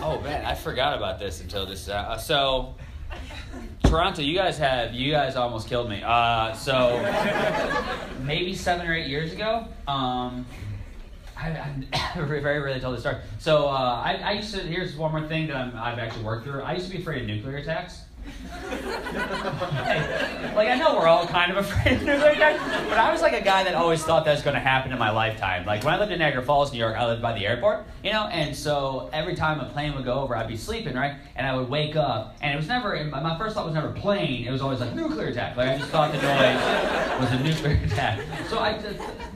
Oh man, I forgot about this until this. So, Toronto, you guys almost killed me. So maybe 7 or 8 years ago, I very rarely told this story. So I used to. Here's one more thing that I've actually worked through. I used to be afraid of nuclear attacks. Like, I know we're all kind of afraid of nuclear attacks, but I was like a guy that always thought that was going to happen in my lifetime. Like, when I lived in Niagara Falls, New York, I lived by the airport, you know, and so every time a plane would go over, I'd be sleeping, right, and I would wake up, and it was never, my first thought was never plane, it was always like nuclear attack. Like, I just thought the noise was a nuclear attack. So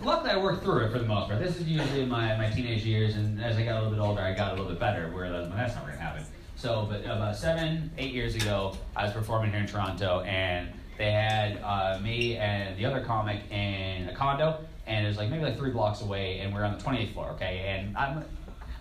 luckily I worked through it for the most part. This is usually my teenage years, and as I got a little bit older, I got a little bit better, where that's not going to happen. So, but about 7, 8 years ago, I was performing here in Toronto, and they had me and the other comic in a condo, and it was like maybe like 3 blocks away, and we're on the 28th floor, okay? And I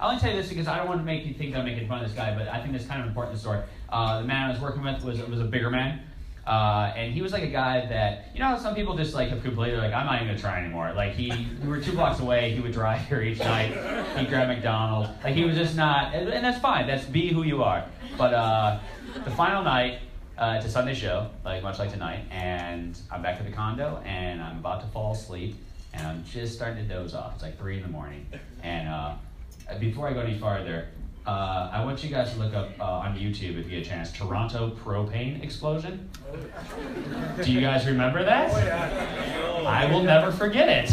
only tell you this because I don't want to make you think I'm making fun of this guy, but I think it's kind of important to the story. The man I was working with was a bigger man, and he was like a guy that, you know how some people just like have completely like, I'm not even gonna try anymore. Like we were 2 blocks away, he would drive here each night, he'd grab McDonald's. Like he was just not, and that's fine, that's be who you are. But the final night, it's a Sunday show, like much like tonight, and I'm back at the condo, and I'm about to fall asleep, and I'm just starting to doze off. It's like 3 in the morning. And before I go any farther, I want you guys to look up on YouTube, if you get a chance, Toronto Propane Explosion. Do you guys remember that? Oh, yeah. I will never forget it.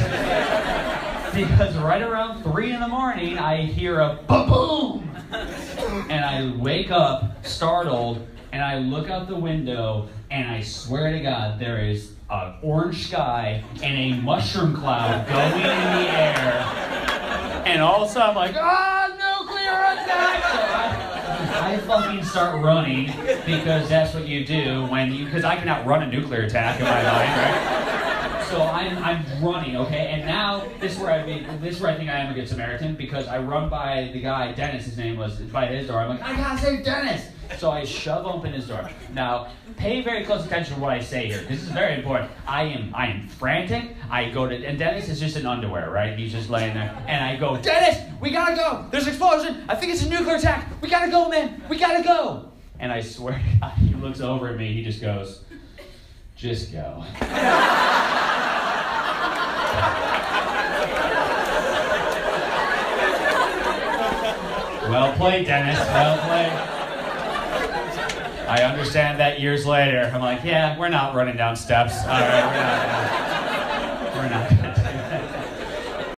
Because right around 3 in the morning, I hear a boom! And I wake up, startled, and I look out the window, and I swear to God, there is an orange sky and a mushroom cloud going in the air. And all of a sudden, I'm like, nuclear attack! So I fucking start running, because that's what you do because I can outrun a nuclear attack in my mind, right? So I'm running, okay? And now, this is where I think I am a good Samaritan, because I run by the guy, Dennis, his name was, by his door. I'm like, I gotta save Dennis! So I shove open his door. Now, pay very close attention to what I say here. This is very important. I am frantic. I go to, and Dennis is just in underwear, right? He's just laying there. And I go, Dennis, we gotta go. There's an explosion. I think it's a nuclear attack. We gotta go, man. We gotta go. And I swear to God, he looks over at me. He just goes, just go. Well played, Dennis. Well played. I understand that years later. I'm like, yeah, we're not running down steps. All right, we're not.